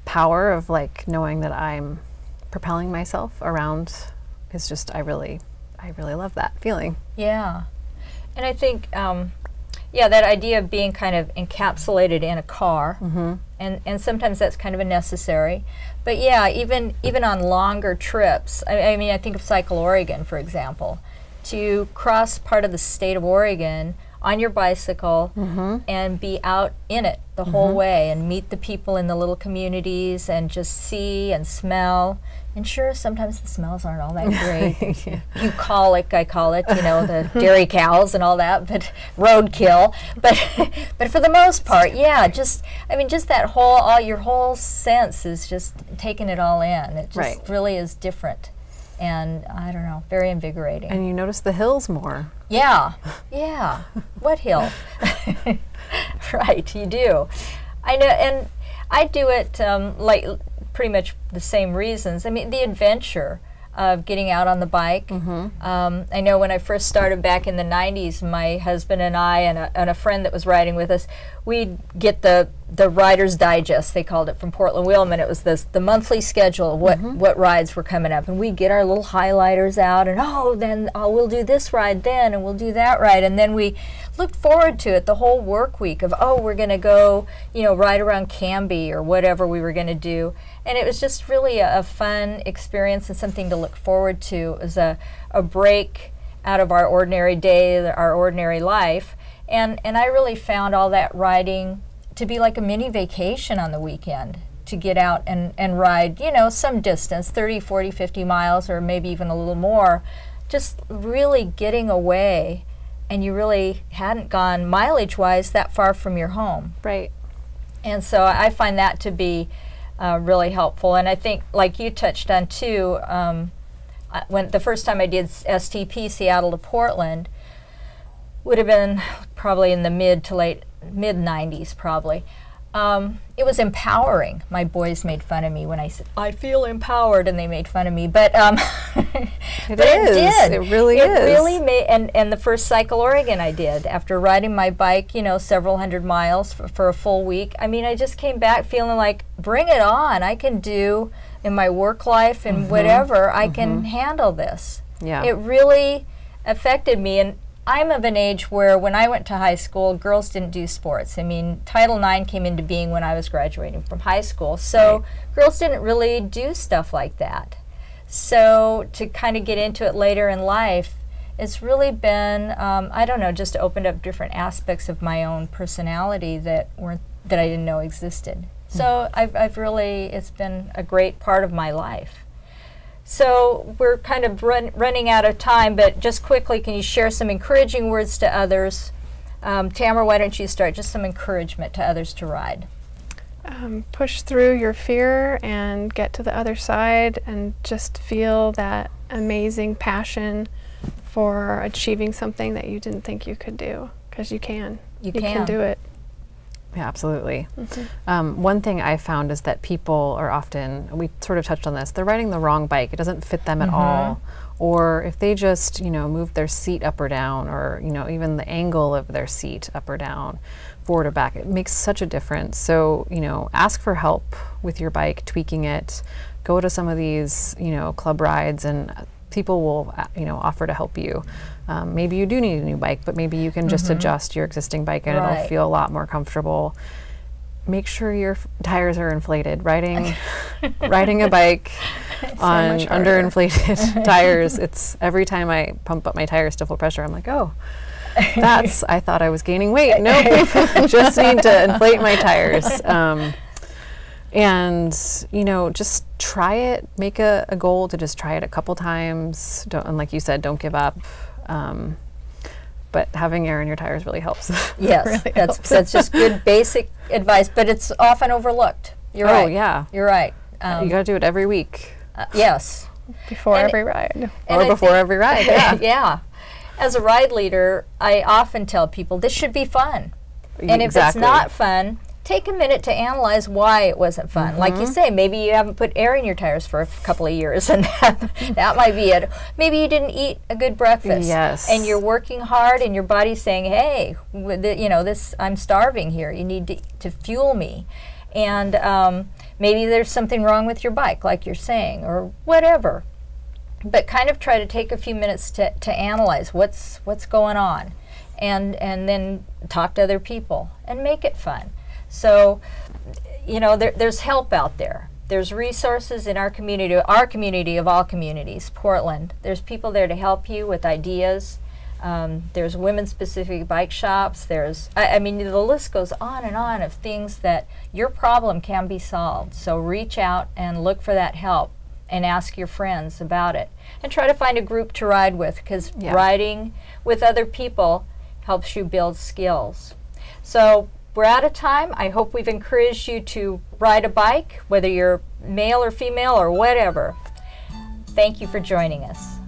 S3: power of like knowing that I'm propelling myself around is just, I really love that feeling.
S1: Yeah. And I think, yeah, that idea of being kind of encapsulated in a car, and sometimes that's kind of a necessary. But yeah, even on longer trips, I mean, I think of Cycle Oregon, for example. To cross part of the state of Oregon on your bicycle and be out in it the whole way and meet the people in the little communities and just see and smell. And sure, sometimes the smells aren't all that great. Bucolic, I call it, you know, the dairy cows and all that, but roadkill. But for the most part, yeah, just, I mean, just that whole, your whole sense is just taking it all in. It just really is different. And I don't know, very invigorating. And
S3: you notice the hills more.
S1: Yeah, yeah. What hill? Right, you do. I know, and I do it like pretty much the same reasons. I mean, the adventure of getting out on the bike. I know when I first started back in the 90s, my husband and I and a friend that was riding with us, we'd get the Rider's Digest, they called it, from Portland Wheelman. It was the monthly schedule of what rides were coming up, and we'd get our little highlighters out, and we'll do this ride then, and we'll do that ride, and then we looked forward to it the whole work week of, we're going to go, you know, ride around Canby or whatever we were going to do. And it was just really a fun experience and something to look forward to. It was a break out of our ordinary day, our ordinary life. And I really found all that riding to be like a mini vacation on the weekend, to get out and ride, you know, some distance, 30, 40, 50 miles, or maybe even a little more, just really getting away. And you really hadn't gone mileage-wise that far from your home.
S3: Right.
S1: And so I find that to be really helpful. And I think, like you touched on too, when the first time I did STP, Seattle to Portland, would have been probably in the mid 90s probably. It was empowering. My boys made fun of me when I said, I feel empowered, and they made fun of me. But it did.
S3: It really is.
S1: It really made, and the first Cycle Oregon I did, after riding my bike, you know, several hundred miles for a full week. I mean, I just came back feeling like, bring it on. I can do in my work life and whatever, I can handle this.
S3: Yeah.
S1: It really affected me. And I'm of an age where when I went to high school, girls didn't do sports. I mean, Title IX came into being when I was graduating from high school, so girls didn't really do stuff like that. So to kind of get into it later in life, it's really been, I don't know, just opened up different aspects of my own personality that I didn't know existed. So I've really, it's been a great part of my life. So we're kind of running out of time, but just quickly, can you share some encouraging words to others? Tamara, why don't you start? Just some encouragement to others to ride.
S2: Push through your fear and get to the other side, and just feel that amazing passion for achieving something that you didn't think you could do, because you can. You can do it.
S3: Yeah, absolutely. One thing I found is that people are often, we sort of touched on this, they're riding the wrong bike. It doesn't fit them at all. Or if they just, move their seat up or down, or, even the angle of their seat up or down, forward or back, it makes such a difference. So, ask for help with your bike, tweaking it. Go to some of these, club rides, and people will, offer to help you. Maybe you do need a new bike, but maybe you can just adjust your existing bike and it'll feel a lot more comfortable. Make sure your tires are inflated. Riding a bike on underinflated tires, it's every time I pump up my tires to full pressure, I'm like, oh, I thought I was gaining weight. Nope, just need to inflate my tires. And, just try it. Make a goal to just try it a couple times. And like you said, don't give up. But having air in your tires really helps.
S1: Yes,
S3: really
S1: that's just good basic advice, but it's often overlooked. You're right.
S3: Oh, yeah.
S1: You're right.
S3: You got to do it every week.
S1: Yes.
S2: Before every ride.
S3: Or before every ride, yeah.
S1: Yeah. As a ride leader, I often tell people this should be fun. And if it's not fun, take a minute to analyze why it wasn't fun. Like you say, maybe you haven't put air in your tires for a couple of years, and that might be it. Maybe you didn't eat a good breakfast.
S3: Yes.
S1: And you're working hard, and your body's saying, hey, I'm starving here. You need to fuel me. And maybe there's something wrong with your bike, like you're saying, or whatever. But kind of try to take a few minutes to analyze what's going on, and then talk to other people and make it fun. So, there's help out there. There's resources in our community of all communities, Portland. There's people there to help you with ideas. There's women-specific bike shops. The list goes on and on of things that your problem can be solved. So reach out and look for that help and ask your friends about it. And try to find a group to ride with, because riding with other people helps you build skills. So we're out of time. I hope we've encouraged you to ride a bike, whether you're male or female or whatever. Thank you for joining us.